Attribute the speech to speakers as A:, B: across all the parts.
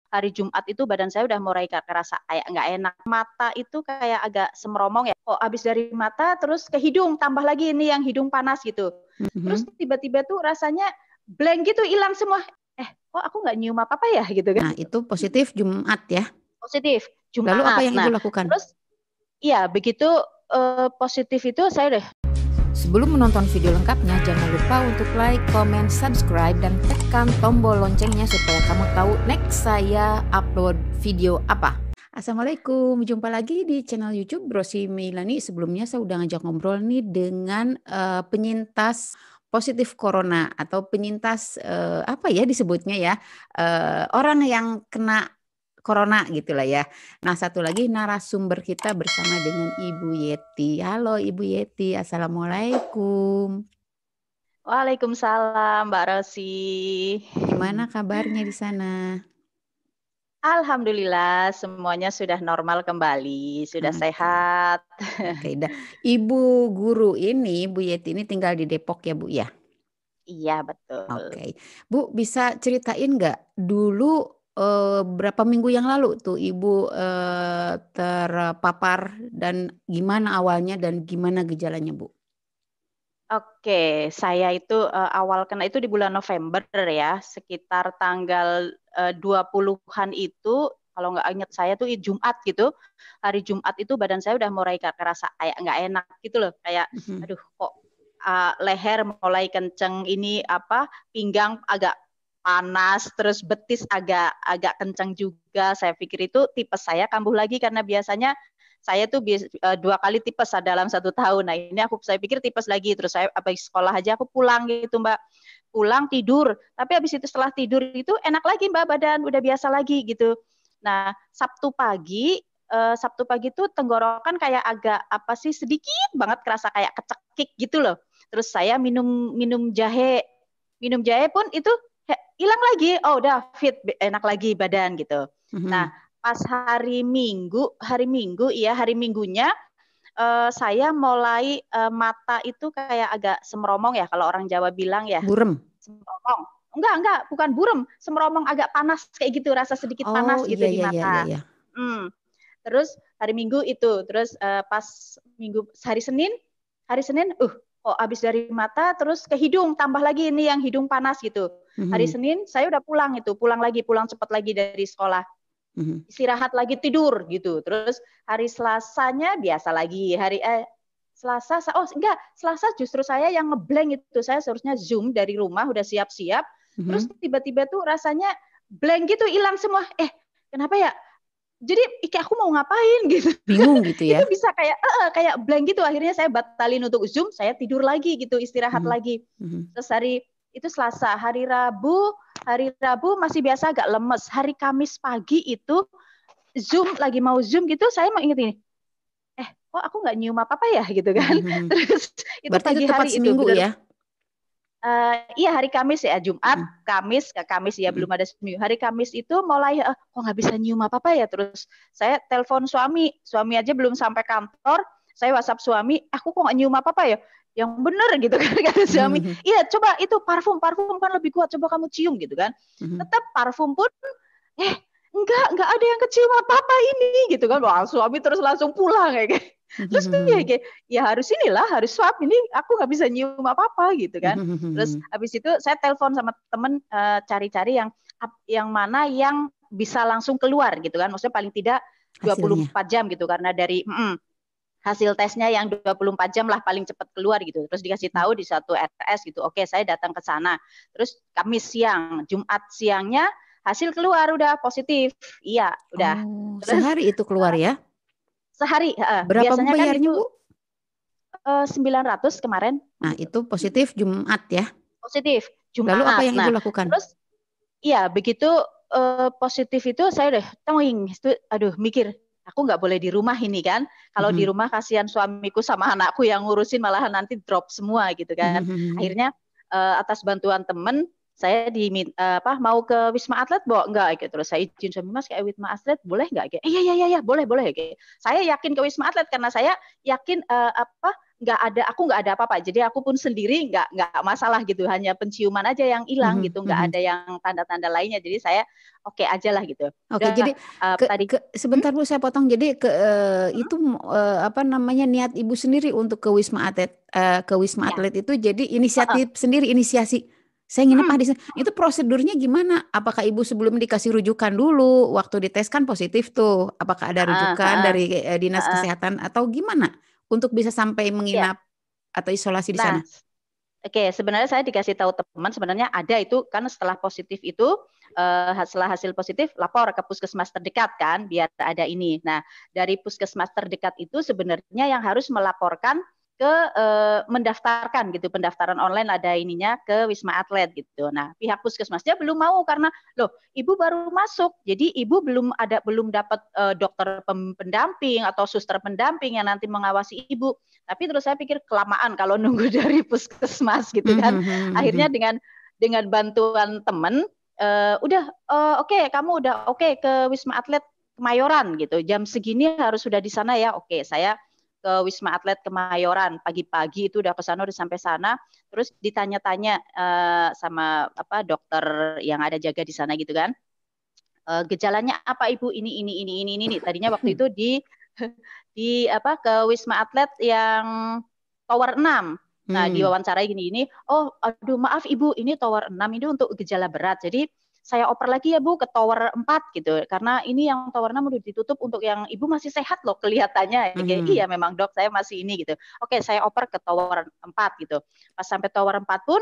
A: hari Jumat itu badan saya udah mulai kerasa kayak nggak enak. Mata itu kayak agak semeromong ya. Kok habis dari mata terus ke hidung, tambah lagi ini yang hidung panas gitu. Terus tiba-tiba tuh rasanya blank gitu, hilang semua. Kok aku nggak nyium apa-apa ya gitu kan.
B: Nah, itu positif Jumat ya.
A: Positif
B: Lalu apa
A: Jumat.
B: yang Ibu
A: Nah,
B: lakukan?
A: terus iya begitu positif itu saya udah.
B: Sebelum menonton video lengkapnya, jangan lupa untuk like, comment, subscribe, dan tekan tombol loncengnya supaya kamu tahu next saya upload video apa. Assalamualaikum, jumpa lagi di channel YouTube Brosi Meilani. Sebelumnya saya udah ngajak ngobrol nih dengan penyintas positif corona atau penyintas apa ya disebutnya ya, orang yang kena corona gitulah ya. Nah, satu lagi narasumber kita bersama dengan Ibu Yeti. Halo Ibu Yeti, Assalamualaikum.
A: Waalaikumsalam Mbak Rosi.
B: Gimana kabarnya di sana?
A: Alhamdulillah semuanya sudah normal kembali, sudah
B: Oke.
A: sehat.
B: Oke, dah. Ibu guru ini, Bu Yeti ini tinggal di Depok ya Bu ya?
A: Iya betul.
B: Oke. Bu bisa ceritain nggak dulu berapa minggu yang lalu tuh Ibu terpapar dan gimana awalnya dan gimana gejalanya Bu?
A: Oke, saya itu awal kena itu di bulan November ya, sekitar tanggal 20-an itu, kalau nggak ingat saya tuh Jumat gitu. Hari Jumat itu badan saya udah mulai kerasa kayak nggak enak gitu loh, kayak aduh kok leher mulai kenceng, ini apa pinggang agak panas, terus betis agak kenceng juga. Saya pikir itu tipes saya kambuh lagi karena biasanya saya tuh 2 kali tipes dalam 1 tahun. Nah ini saya pikir tipes lagi. Terus saya habis sekolah aja aku pulang gitu Mbak. Pulang tidur. Tapi habis itu setelah tidur itu enak lagi Mbak badan. Udah biasa lagi gitu. Nah Sabtu pagi tuh tenggorokan kayak agak apa sih sedikit banget kerasa kayak kecekik gitu loh. Terus saya minum jahe. Minum jahe pun itu hilang lagi. Oh udah fit, enak lagi badan gitu. Nah pas hari Minggunya saya mulai mata itu kayak agak semeromong ya kalau orang Jawa bilang ya.
B: Burem.
A: Semeromong. Enggak, bukan burem, semeromong agak panas kayak gitu, rasa sedikit
B: Oh
A: panas gitu
B: iya
A: di
B: iya iya iya.
A: mata.
B: Iya.
A: Terus hari Minggu itu, terus pas Minggu hari Senin, kok habis dari mata terus ke hidung, tambah lagi ini yang hidung panas gitu. Hari Senin saya udah pulang cepat lagi dari sekolah. Istirahat lagi tidur gitu. Terus hari Selasanya biasa lagi. Selasa justru saya yang ngeblank itu. Saya seharusnya Zoom dari rumah udah siap-siap. Terus tiba-tiba tuh rasanya blank gitu, hilang semua. Kenapa ya? Jadi kayak aku mau ngapain gitu.
B: Bingung gitu
A: Itu
B: ya.
A: bisa kayak blank gitu. Akhirnya saya batalin untuk Zoom, saya tidur lagi gitu, istirahat lagi. Terus hari itu Selasa, hari Rabu masih biasa agak lemes. Hari Kamis pagi itu lagi mau Zoom gitu, saya mau inget ini. Kok aku nggak nyium apa-apa ya gitu kan. Terus itu
B: Berarti itu
A: pagi
B: tepat
A: hari itu
B: seminggu
A: bener.
B: ya?
A: Iya hari Kamis ya, Jumat, Kamis ya, belum ada seminggu. Hari Kamis itu mulai kok nggak bisa nyium apa-apa ya. Terus saya telepon suami aja belum sampai kantor, saya WhatsApp suami, aku kok nggak nyium apa-apa ya. Yang bener gitu kan kata suami. Iya coba itu parfum kan lebih kuat, coba kamu cium gitu kan. Tetap parfum pun enggak ada yang kecium apa-apa ini gitu kan. Wah, suami terus langsung pulang kayak. Terus ya harus swab ini, aku nggak bisa nyium apa-apa gitu kan. Terus habis itu saya telepon sama temen cari-cari yang mana yang bisa langsung keluar gitu kan. Maksudnya paling tidak 24 jam gitu, karena dari hasil tesnya yang 24 jam lah paling cepat keluar gitu. Terus dikasih tahu di satu RS gitu. Oke, saya datang ke sana. Terus Kamis siang, Jumat siangnya hasil keluar udah positif. Iya, udah. Terus
B: Sehari itu keluar ya?
A: Sehari,
B: Berapa Bu
A: biasanya kan
B: bayarnya
A: itu
B: Bu?
A: 900 kemarin.
B: Nah, itu positif Jumat ya?
A: Positif
B: Lalu apa
A: Jumat.
B: yang Ibu
A: Nah,
B: lakukan?
A: terus iya begitu positif itu saya udah itu, aduh mikir, aku nggak boleh di rumah ini kan. Kalau di rumah kasihan suamiku sama anakku yang ngurusin, malahan nanti drop semua gitu kan. Akhirnya atas bantuan temen saya mau ke Wisma Atlet, enggak gitu. Terus saya izin suami, Mas kayak Wisma Atlet boleh enggak? Iya boleh. Saya yakin ke Wisma Atlet karena saya yakin aku nggak ada apa-apa. Jadi aku pun sendiri nggak masalah gitu, hanya penciuman aja yang hilang gitu, nggak ada yang tanda-tanda lainnya. Jadi saya oke aja lah gitu.
B: Oke,
A: Udah
B: jadi
A: tadi
B: sebentar Bu, saya potong. Jadi itu apa namanya, niat Ibu sendiri untuk ke Wisma Atlet,
A: ya.
B: itu jadi inisiatif sendiri, inisiasi. Saya nginep di sana. Itu prosedurnya gimana? Apakah Ibu sebelum dikasih rujukan dulu, waktu dites kan positif tuh? Apakah ada rujukan dari Dinas Kesehatan atau gimana untuk bisa sampai
A: Ya.
B: menginap atau isolasi di
A: Nah,
B: sana?
A: Oke, sebenarnya saya dikasih tahu teman, sebenarnya ada itu kan setelah positif itu, setelah hasil positif lapor ke puskesmas terdekat kan, biar ada ini. Nah, dari puskesmas terdekat itu sebenarnya yang harus melaporkan ke mendaftarkan gitu, pendaftaran online ada ininya ke Wisma Atlet gitu. Nah, pihak puskesmasnya belum mau karena loh, ibu baru masuk, jadi ibu belum dapat dokter pendamping atau suster pendamping yang nanti mengawasi ibu. Tapi terus saya pikir kelamaan kalau nunggu dari puskesmas gitu kan. Akhirnya dengan bantuan teman, oke, kamu udah oke ke Wisma Atlet Kemayoran gitu. Jam segini harus sudah di sana ya. Oke, saya ke Wisma Atlet Kemayoran pagi-pagi itu udah ke sana, udah sampai sana. Terus ditanya-tanya sama apa dokter yang ada jaga di sana gitu kan. Gejalanya apa Ibu? Ini. Tadinya waktu itu di apa ke Wisma Atlet yang Tower 6. Nah, diwawancarai gini, oh aduh maaf Ibu, ini Tower 6 ini untuk gejala berat. Jadi saya oper lagi ya Bu ke Tower 4 gitu. Karena ini yang Tower 6 udah ditutup untuk yang Ibu masih sehat loh kelihatannya. Kayak, iya memang Dok, saya masih ini gitu. Oke, saya oper ke Tower 4 gitu. Pas sampai Tower 4 pun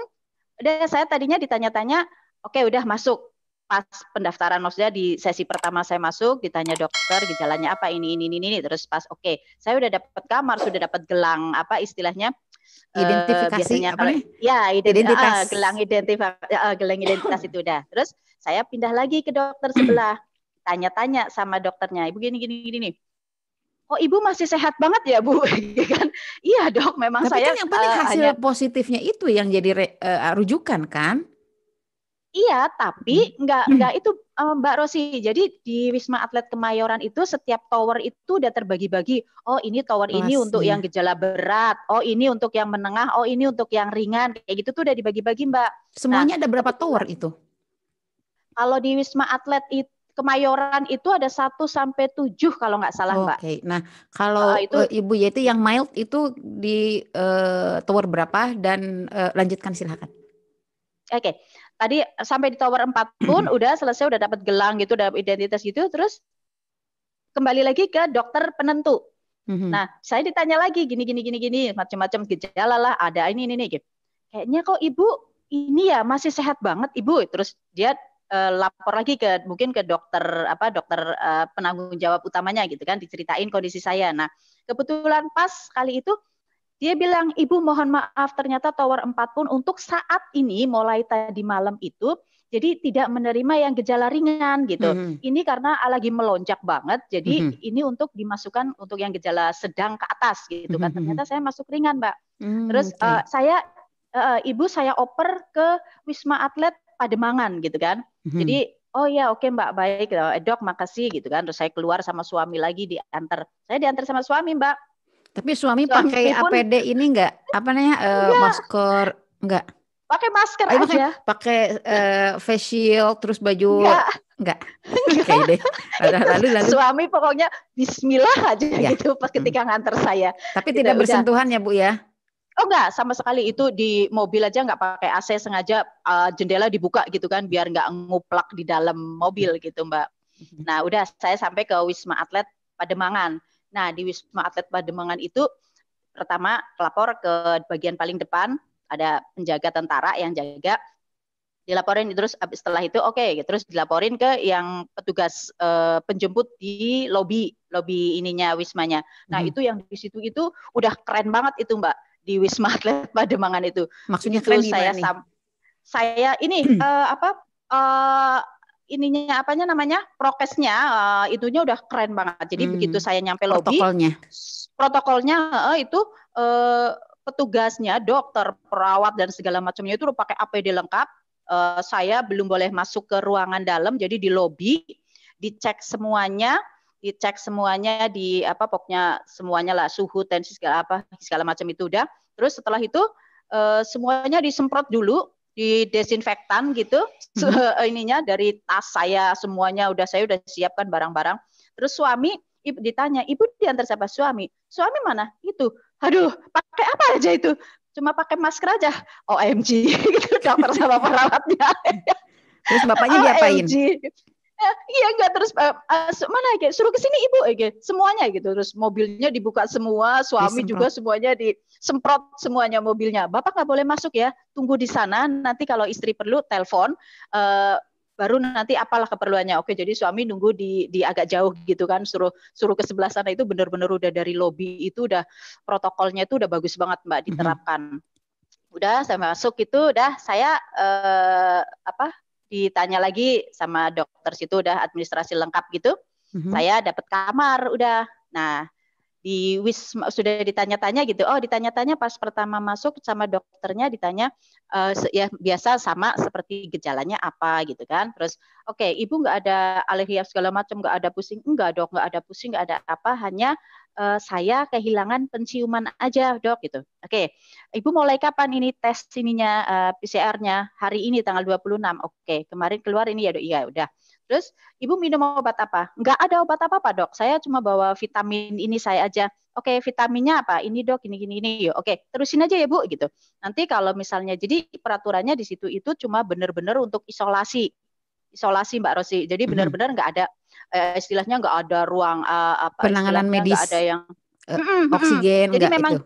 A: udah saya tadinya ditanya-tanya, oke udah masuk. Pas pendaftaran maksudnya di sesi pertama saya masuk ditanya dokter gejalanya apa ini terus pas oke, saya udah dapat kamar, sudah dapat gelang apa istilahnya
B: Identifikasi
A: biasanya
B: apa
A: kalau
B: nih?
A: ya
B: Identitas.
A: gelang identitas itu udah. Terus saya pindah lagi ke dokter sebelah, tanya-tanya sama dokternya, Ibu gini nih. Oh ibu masih sehat banget ya Bu? Kan? Iya dok, memang
B: Tapi
A: saya
B: kan yang penting hasil positifnya itu yang jadi rujukan kan?
A: Iya, tapi enggak itu Mbak Rosi. Jadi di Wisma Atlet Kemayoran itu setiap tower itu udah terbagi-bagi. Oh, ini tower ini untuk yang gejala berat. Oh, ini untuk yang menengah. Oh, ini untuk yang ringan. Kayak gitu tuh udah dibagi-bagi, Mbak.
B: Semuanya ada berapa tower itu?
A: Kalau di Wisma Atlet Kemayoran itu ada 1 sampai 7 kalau nggak salah, Mbak.
B: Oke. Nah, kalau Ibu Yeti yang mild itu di tower berapa dan lanjutkan silakan.
A: Oke. Tadi sampai di tower 4 pun udah selesai, udah dapat gelang gitu, udah identitas gitu, terus kembali lagi ke dokter penentu. Nah, saya ditanya lagi gini, macam-macam gejala lah, ada ini gitu. Kayaknya kok Ibu ini ya masih sehat banget Ibu. Terus dia lapor lagi mungkin ke dokter penanggung jawab utamanya gitu kan, diceritain kondisi saya. Nah, kebetulan pas kali itu dia bilang, Ibu mohon maaf ternyata tower 4 pun untuk saat ini mulai tadi malam itu jadi tidak menerima yang gejala ringan gitu. Ini karena lagi melonjak banget, jadi ini untuk dimasukkan untuk yang gejala sedang ke atas gitu kan. Ternyata saya masuk ringan, Mbak. Terus Ibu saya oper ke Wisma Atlet Pademangan gitu kan. Jadi oh ya oke Mbak, baik Dok, makasih gitu kan. Terus saya keluar sama suami lagi diantar. Saya diantar sama suami, Mbak.
B: Tapi suami pakai APD ini enggak? Apa namanya? Masker enggak?
A: Pakai masker aja.
B: Pakai face shield terus baju enggak. Oke deh. Lalu
A: suami pokoknya bismillah aja gitu pas ketika nganter saya.
B: Tapi gitu, tidak bersentuhan ya Bu ya?
A: Oh enggak, sama sekali. Itu di mobil aja enggak pakai AC, sengaja jendela dibuka gitu kan biar enggak nguplak di dalam mobil gitu, Mbak. Nah, udah saya sampai ke Wisma Atlet Pademangan. Nah, di Wisma Atlet Pademangan itu pertama lapor ke bagian paling depan, ada penjaga tentara yang jaga, dilaporin terus setelah itu terus dilaporin ke yang petugas penjemput di lobi ininya wismanya. Nah, itu yang di situ itu udah keren banget itu Mbak di Wisma Atlet Pademangan itu.
B: Maksudnya
A: itu
B: keren gimana nih?
A: Saya ini ininya apanya namanya prokesnya itunya udah keren banget. Jadi begitu saya nyampe lobi, protokolnya itu petugasnya, dokter, perawat dan segala macamnya itu udah pakai APD lengkap. Saya belum boleh masuk ke ruangan dalam, jadi di lobi dicek semuanya, dicek semuanya, di apa pokoknya semuanya lah, suhu, tensi segala macam itu udah. Terus setelah itu semuanya disemprot dulu, didesinfektan gitu. Ininya dari tas saya semuanya saya udah siapkan barang-barang. Terus suami ditanya, ibu diantar siapa? Suami mana? Itu, aduh, pakai apa aja itu? Cuma pakai masker aja. OMG, gitu dokter sama perawatnya.
B: Terus bapaknya diapain?
A: Iya enggak, terus mana kayak suruh ke sini ibu semuanya gitu. Terus mobilnya dibuka semua, suami juga semuanya disemprot semuanya mobilnya. Bapak nggak boleh masuk ya, tunggu di sana, nanti kalau istri perlu telepon, baru nanti apalah keperluannya. Oke, jadi suami nunggu di agak jauh gitu kan, suruh ke sebelah sana. Itu benar-benar udah dari lobi itu udah protokolnya itu udah bagus banget Mbak diterapkan. Udah saya masuk itu, udah saya ditanya lagi sama dokter situ, udah administrasi lengkap gitu. Saya dapat kamar udah. Nah, sudah ditanya-tanya gitu. Oh, ditanya-tanya pas pertama masuk sama dokternya ditanya ya biasa sama seperti gejalanya apa gitu kan. Terus oke, ibu nggak ada alergi segala macam, nggak ada pusing? Enggak dok, nggak ada pusing, nggak ada apa, hanya saya kehilangan penciuman aja dok gitu. Oke, ibu mulai kapan ini tes PCR-nya? Hari ini tanggal 26. Oke, kemarin keluar ini ya dok. Iya udah. Terus ibu minum obat apa? Nggak ada obat apa-apa dok. Saya cuma bawa vitamin ini saya aja. Oke, vitaminnya apa? Ini dok, ini. Oke, terusin aja ya bu gitu. Nanti kalau misalnya, jadi peraturannya di situ itu cuma benar-benar untuk isolasi Mbak Rosi. Jadi benar-benar nggak ada istilahnya nggak ada ruang
B: penanganan medis,
A: nggak ada yang
B: oksigen.
A: Jadi memang
B: itu.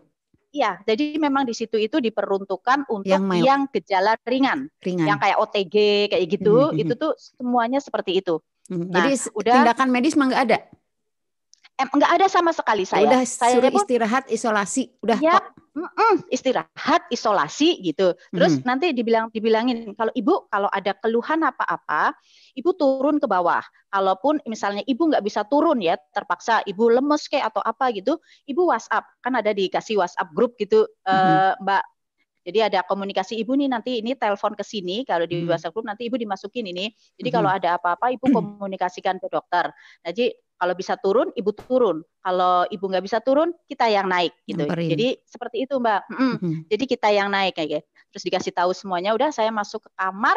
A: Iya, jadi memang di situ itu diperuntukkan untuk yang gejala ringan, yang kayak OTG kayak gitu, itu tuh semuanya seperti itu.
B: Nah, jadi tindakan medis mah nggak ada?
A: Nggak ada sama sekali saya.
B: Udah suruh istirahat, isolasi, udah
A: ya, istirahat, isolasi gitu. Terus nanti dibilangin kalau ada keluhan apa-apa, ibu turun ke bawah. Kalaupun misalnya ibu nggak bisa turun ya, terpaksa ibu lemes kayak atau apa gitu, ibu WhatsApp, kan ada dikasih WhatsApp grup gitu, Mbak. Jadi ada komunikasi ibu nih, nanti ini telepon ke sini, kalau di WhatsApp grup nanti ibu dimasukin ini. Jadi kalau ada apa-apa ibu komunikasikan ke dokter. Jadi kalau bisa turun, ibu turun. Kalau ibu nggak bisa turun, kita yang naik gitu. Jadi seperti itu Mbak. Jadi kita yang naik kayak gitu. Terus dikasih tahu semuanya, udah saya masuk ke kamar.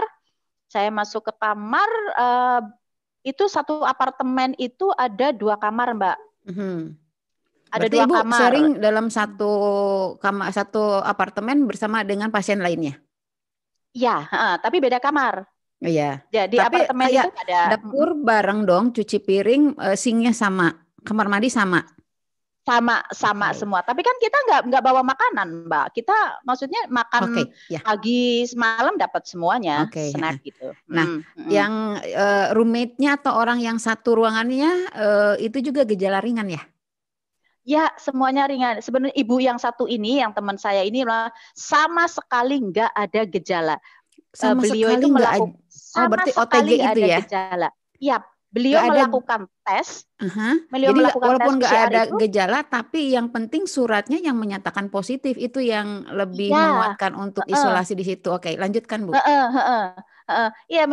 A: Itu satu apartemen itu ada 2 kamar Mbak. Ada
B: berarti
A: 2
B: ibu
A: kamar.
B: Sering dalam satu apartemen bersama dengan pasien lainnya?
A: Iya, tapi beda kamar.
B: Iya.
A: Jadi
B: tapi
A: apartemen itu ada
B: dapur bareng dong, cuci piring, sinknya sama, kamar mandi sama.
A: Sama semua. Tapi kan kita nggak bawa makanan, Mbak. Kita maksudnya makan pagi, malam dapat semuanya, snack gitu.
B: Nah, yang roommate-nya atau orang yang satu ruangannya itu juga gejala ringan ya?
A: Ya, semuanya ringan. Sebenarnya ibu yang satu ini, yang teman saya ini sama sekali nggak ada gejala. Beliau itu melakukan
B: berarti OTG itu ya?
A: Gejala. Iya, beliau melakukan tes.
B: Jadi walaupun nggak ada gejala, tapi yang penting suratnya yang menyatakan positif itu yang lebih menguatkan untuk isolasi di situ. Oke, lanjutkan Bu.
A: Iya,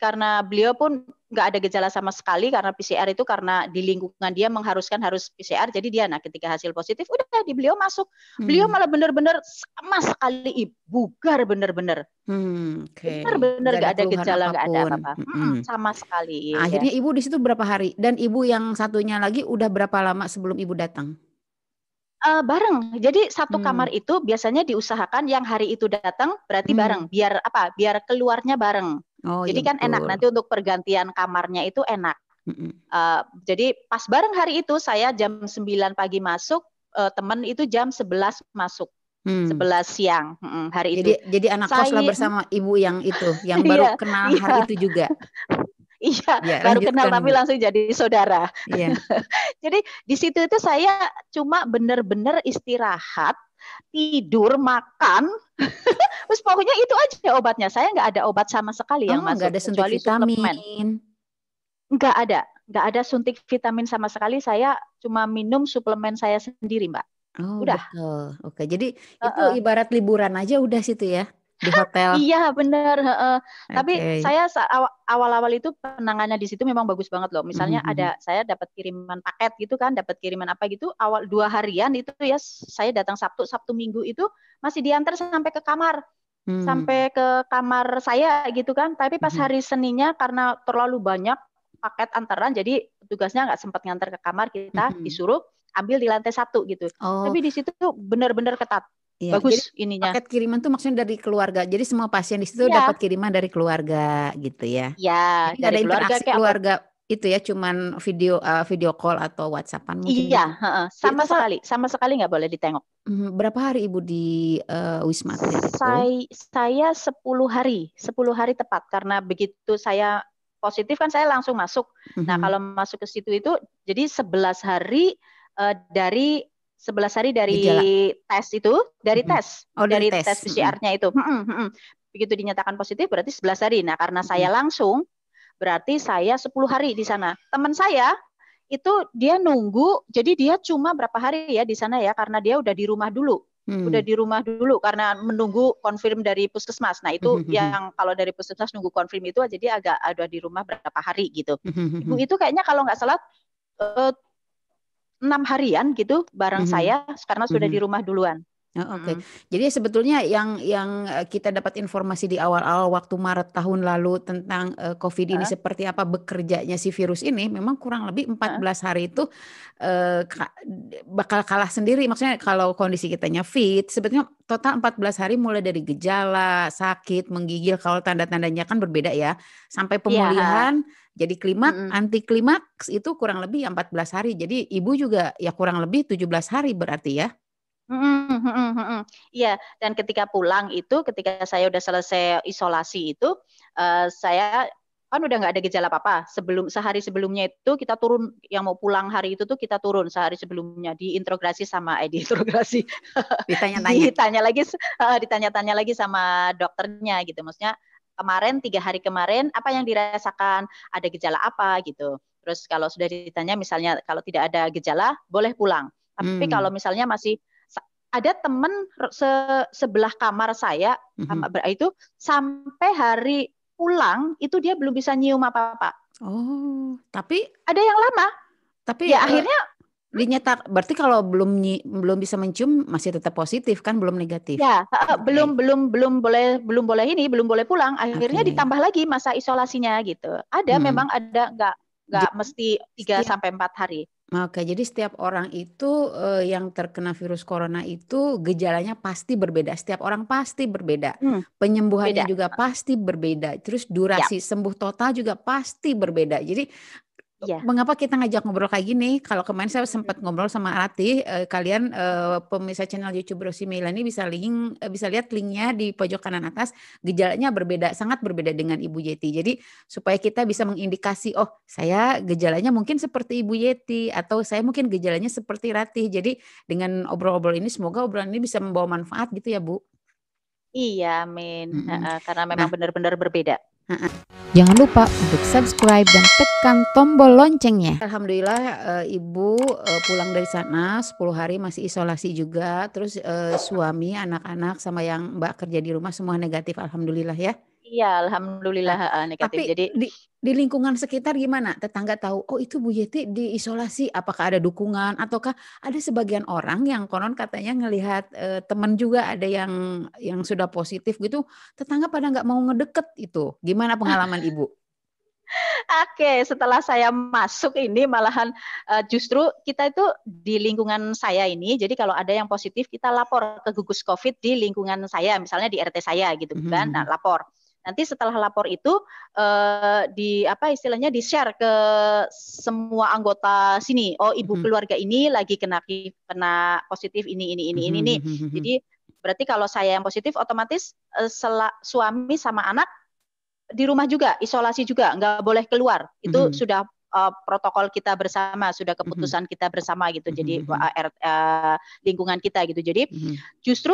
A: karena beliau pun nggak ada gejala sama sekali, karena PCR itu karena di lingkungan dia mengharuskan harus PCR, jadi dia ketika hasil positif udah di beliau masuk. Beliau malah benar-benar sama sekali bugar benar-benar. Benar-benar nggak ada gejala, nggak ada apa-apa. Sama sekali.
B: Akhirnya ibu di situ berapa hari? Dan ibu yang satunya lagi udah berapa lama sebelum ibu datang?
A: Bareng. Jadi satu kamar itu biasanya diusahakan yang hari itu datang berarti bareng. Biar apa? Biar keluarnya bareng. Jadi kan enak, nanti untuk pergantian kamarnya itu enak. Jadi pas bareng hari itu saya jam 9 pagi masuk, teman itu jam 11 masuk. 11 siang hari itu.
B: Jadi anak kos lah bersama ibu yang itu, yang baru kenal hari itu juga.
A: Iya, baru kenal tapi langsung jadi saudara. Jadi di situ itu saya cuma benar-benar istirahat, tidur, makan, terus pokoknya itu aja obatnya. Saya nggak ada obat sama sekali yang masuk,
B: nggak ada suntik vitamin.
A: Nggak ada suntik vitamin sama sekali. Saya cuma minum suplemen saya sendiri, Mbak.
B: Oh,
A: udah.
B: Betul. Oke, jadi itu ibarat liburan aja udah situ ya? di hotel.
A: Iya benar. Tapi
B: Oke.
A: saya awal-awal itu penanganannya di situ memang bagus banget loh. Misalnya saya dapat kiriman paket gitu kan, dapat kiriman apa gitu. Awal 2 harian itu ya saya datang Sabtu Minggu itu masih diantar sampai ke kamar saya gitu kan. Tapi pas hari Seninnya karena terlalu banyak paket antaran, jadi tugasnya nggak sempat ngantar ke kamar, kita disuruh ambil di lantai 1 gitu.
B: Oh,
A: Tapi di situ tuh benar-benar ketat.
B: iya.
A: Bagus
B: Jadi
A: ininya.
B: paket kiriman tuh maksudnya dari keluarga. Jadi semua pasien di situ
A: Iya,
B: dapat kiriman dari keluarga gitu ya.
A: ya
B: Jadi nggak
A: dari
B: ada
A: keluarga
B: interaksi
A: kayak apa?
B: keluarga itu ya, cuman video call atau WhatsAppan mungkin
A: Iya,
B: gitu. Jadi
A: sama
B: total
A: sekali, sama sekali nggak boleh ditengok.
B: berapa hari Ibu di Wisma Atlet itu?
A: Saya 10 hari, 10 hari tepat karena begitu saya positif kan saya langsung masuk. Nah, kalau masuk ke situ itu jadi 11 hari dari 11 hari dari
B: Gejala.
A: tes itu, dari tes,
B: Oh, dari
A: dari
B: tes.
A: tes PCR-nya itu. Begitu dinyatakan positif berarti 11 hari. Nah, karena saya langsung berarti saya 10 hari di sana. Teman saya itu dia nunggu, jadi dia cuma berapa hari ya di sana ya, karena dia udah di rumah dulu. Udah di rumah dulu karena menunggu konfirm dari puskesmas. Nah itu yang kalau dari puskesmas nunggu konfirm itu jadi agak ada di rumah berapa hari gitu. Ibu itu kayaknya kalau nggak salah 6 harian gitu bareng saya karena sudah di rumah duluan.
B: Oh, oke. Jadi sebetulnya yang kita dapat informasi di awal-awal waktu Maret tahun lalu tentang COVID ini seperti apa bekerjanya si virus ini, memang kurang lebih 14 hari itu bakal kalah sendiri. Maksudnya kalau kondisi kitanya fit, sebetulnya total 14 hari mulai dari gejala, sakit, menggigil, kalau tanda-tandanya kan berbeda ya, sampai pemulihan, jadi klimaks, anti klimaks itu kurang lebih 14 hari. Jadi ibu juga ya kurang lebih 17 hari berarti ya.
A: Iya, dan ketika pulang itu, ketika saya udah selesai isolasi itu, saya kan udah nggak ada gejala apa-apa. Sehari sebelumnya itu kita turun, yang mau pulang hari itu tuh kita turun sehari sebelumnya diinterogasi sama diinterogasi, ditanya-tanya lagi sama dokternya gitu. Maksudnya kemarin 3 hari kemarin apa yang dirasakan, ada gejala apa gitu. Terus kalau sudah ditanya misalnya kalau tidak ada gejala boleh pulang. Tapi kalau misalnya masih ada teman sebelah kamar saya itu sampai hari pulang itu dia belum bisa nyium apa-apa.
B: Oh, tapi
A: ada yang lama.
B: Tapi
A: ya akhirnya
B: dinyetak berarti kalau belum bisa mencium masih tetap positif kan, belum negatif.
A: Ya, belum boleh pulang. Akhirnya ditambah lagi masa isolasinya gitu. Ada memang ada nggak mesti 3-4 hari.
B: Oke, jadi setiap orang itu yang terkena virus corona itu gejalanya pasti berbeda. Setiap orang pasti berbeda. Penyembuhannya juga pasti berbeda. Terus durasi sembuh total juga pasti berbeda. Jadi mengapa kita ngajak ngobrol kayak gini? Kalau kemarin saya sempat ngobrol sama Ratih, kalian pemirsa channel YouTube Rosi Meilani bisa lihat linknya di pojok kanan atas. Gejalanya berbeda, sangat berbeda dengan Ibu Yeti. Jadi supaya kita bisa mengindikasi, oh saya gejalanya mungkin seperti Ibu Yeti atau saya mungkin gejalanya seperti Ratih. Jadi dengan obrol-obrol ini semoga obrolan ini bisa membawa manfaat gitu ya Bu.
A: Iya, amin. Karena memang benar-benar berbeda.
B: Jangan lupa untuk subscribe dan tekan tombol loncengnya. Alhamdulillah Ibu pulang dari sana 10 hari masih isolasi juga. Terus suami, anak-anak sama yang Mbak kerja di rumah semua negatif. Alhamdulillah ya.
A: Iya, alhamdulillah negatif.
B: Tapi
A: jadi
B: di lingkungan sekitar gimana? Tetangga tahu, oh itu Bu Yeti diisolasi. Apakah ada dukungan? Ataukah ada sebagian orang yang konon katanya ngelihat teman juga ada yang sudah positif gitu. Tetangga pada nggak mau ngedeket itu. Gimana pengalaman Ibu?
A: Oke, setelah saya masuk ini malahan justru kita itu di lingkungan saya ini, jadi kalau ada yang positif kita lapor ke gugus COVID di lingkungan saya, misalnya di RT saya gitu kan, nah lapor. Nanti setelah lapor itu istilahnya di-share ke semua anggota sini. Oh, ibu keluarga ini lagi kena positif ini. Jadi berarti kalau saya yang positif otomatis suami sama anak di rumah juga, isolasi juga, nggak boleh keluar. Itu sudah protokol kita bersama, sudah keputusan kita bersama gitu. Jadi lingkungan kita gitu. Jadi justru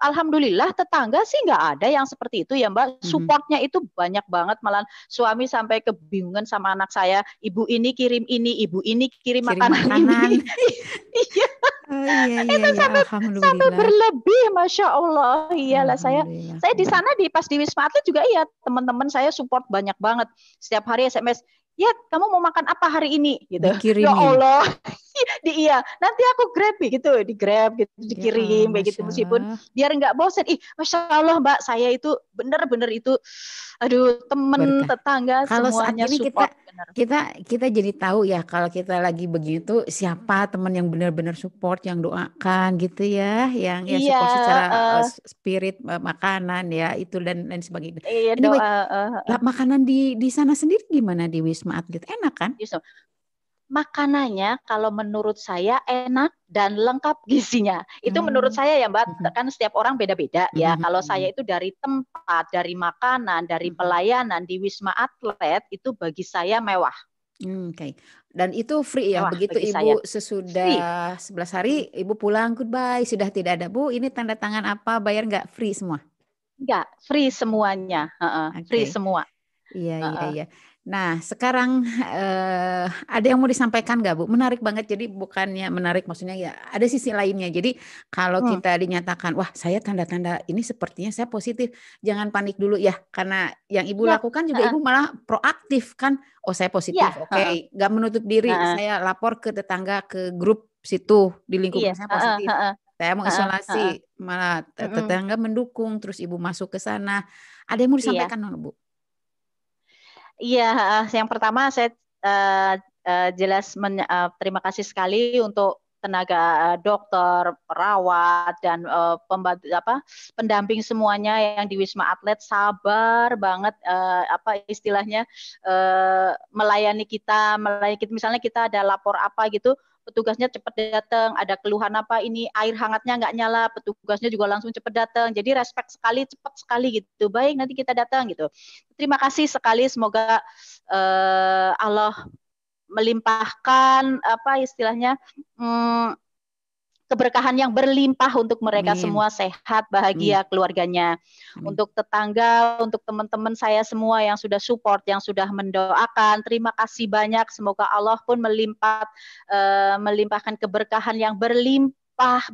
A: alhamdulillah tetangga sih nggak ada yang seperti itu ya Mbak. Supportnya itu banyak banget, malah suami sampai kebingungan sama anak saya. Ibu ini kirim ini, ibu ini kirim makanan ini. Iya.
B: Oh iya iya
A: Itu
B: iya,
A: sampai
B: alhamdulillah.
A: berlebih, masya Allah. Iyalah
B: Alhamdulillah.
A: saya di sana pas di Wisma Atlet juga iya, teman-teman saya support banyak banget. Setiap hari SMS, ya kamu mau makan apa hari ini gitu. Ya
B: Dikirimin.
A: Allah, iya nanti aku grab gitu, di grab gitu,
B: Ya Allah,
A: dikirim kayak gitu,
B: Masya
A: meskipun
B: Allah.
A: biar nggak bosen. Masya Allah Mbak, saya itu bener-bener itu, aduh, temen
B: Berkah.
A: tetangga
B: Kalau saat
A: semuanya
B: gini kita
A: support bener.
B: kita kita jadi tahu ya kalau kita lagi begitu siapa teman yang benar-benar support, yang doakan gitu ya, yang ya
A: Iya,
B: support secara
A: uh,
B: spirit, makanan ya itu dan lain sebagainya.
A: iya
B: Anyway,
A: doa.
B: lah, makanan di sana sendiri gimana di Wisma Atlet? Enak kan?
A: Justru makanannya kalau menurut saya enak dan lengkap gizinya. Itu menurut
B: Hmm.
A: saya ya Mbak,
B: Mhm.
A: kan setiap orang beda-beda ya. Kalau saya
B: Mhm.
A: itu dari tempat, dari makanan, dari
B: Mhm.
A: pelayanan di Wisma Atlet itu bagi saya mewah.
B: Oke. Dan itu free ya.
A: Mewah
B: Begitu
A: bagi saya.
B: Ibu
A: Free.
B: sesudah 11 hari, Ibu pulang goodbye. Sudah tidak ada Bu. Ini tanda tangan apa? Bayar nggak? Free semua.
A: Enggak, free semuanya. Free
B: Oke.
A: semua.
B: Iya, iya,
A: Heeh.
B: iya. Nah, sekarang ada yang mau disampaikan nggak, Bu? Menarik banget. Jadi bukannya menarik, maksudnya ya ada sisi lainnya. Jadi kalau
A: Hmm.
B: kita dinyatakan, wah saya tanda-tanda ini sepertinya saya positif, jangan panik dulu ya. Karena yang Ibu
A: Iya.
B: lakukan juga
A: Heeh.
B: Ibu malah proaktif kan. Oh saya
A: Iya.
B: positif, oke.
A: Heeh.
B: Nggak menutup diri.
A: Heeh.
B: Saya lapor ke tetangga, ke grup situ di
A: Iya.
B: lingkungan saya
A: Heeh.
B: positif.
A: Heeh.
B: Saya mau
A: Heeh. Heeh.
B: isolasi, malah
A: Mm-mm.
B: tetangga mendukung, terus Ibu masuk ke sana. Ada yang mau
A: Iya.
B: disampaikan nggak, Bu?
A: Iya, yang pertama saya eh, jelas terima kasih sekali untuk tenaga dokter, perawat dan pembantu pendamping semuanya yang di Wisma Atlet sabar banget, apa istilahnya, melayani kita misalnya kita ada lapor apa gitu, petugasnya cepat datang, ada keluhan apa ini air hangatnya nggak nyala, petugasnya juga langsung cepat datang. Jadi respect sekali, cepat sekali gitu. Baik, nanti kita datang gitu. Terima kasih sekali, semoga Allah melimpahkan apa istilahnya, keberkahan yang berlimpah untuk mereka
B: Amin.
A: semua, sehat,
B: Amin.
A: bahagia keluarganya.
B: Amin.
A: Untuk tetangga, untuk teman-teman saya semua yang sudah support, yang sudah mendoakan, terima kasih banyak. Semoga Allah pun melimpahkan keberkahan yang berlimpah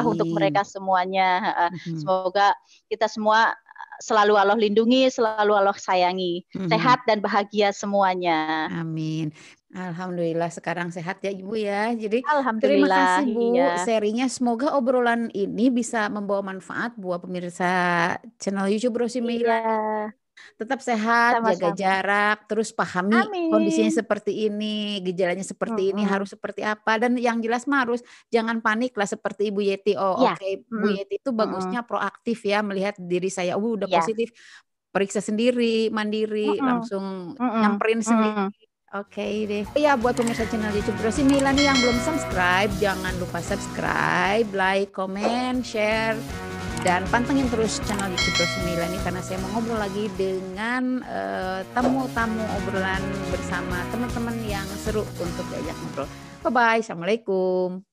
A: untuk mereka
B: Amin.
A: semuanya.
B: Mhm.
A: Semoga kita semua selalu Allah lindungi, selalu Allah sayangi,
B: Mhm.
A: sehat dan bahagia semuanya.
B: Amin. Alhamdulillah sekarang sehat ya Ibu ya. Jadi terima
A: Alhamdulillah,
B: kasih
A: iya.
B: Bu sharingnya. Semoga obrolan ini bisa membawa manfaat buat pemirsa channel YouTube Rosi
A: Iya,
B: Meilani. Tetap sehat, jaga
A: sama-sama.
B: jarak, terus pahami kondisinya
A: Amin.
B: seperti ini, gejalanya seperti ini,
A: Mm-mm.
B: harus seperti apa. Dan yang jelas mah harus jangan panik lah seperti Ibu Yeti. Oh
A: Iya.
B: oke, Bu
A: Mm-mm.
B: Yeti itu
A: Mm-mm.
B: bagusnya proaktif ya melihat diri saya. Udah
A: Iya.
B: positif, periksa sendiri, mandiri,
A: Mm-mm.
B: langsung
A: Mm-mm.
B: nyamperin sendiri.
A: Mm-mm.
B: Oke deh. Ya buat pemirsa channel YouTube Rosi Meilani yang belum subscribe, jangan lupa subscribe, like, comment, share, dan pantengin terus channel YouTube Rosi Meilani karena saya mau ngobrol lagi dengan tamu-tamu obrolan bersama teman-teman yang seru untuk diajak ngobrol. Bye bye, assalamualaikum.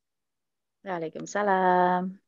A: Waalaikumsalam.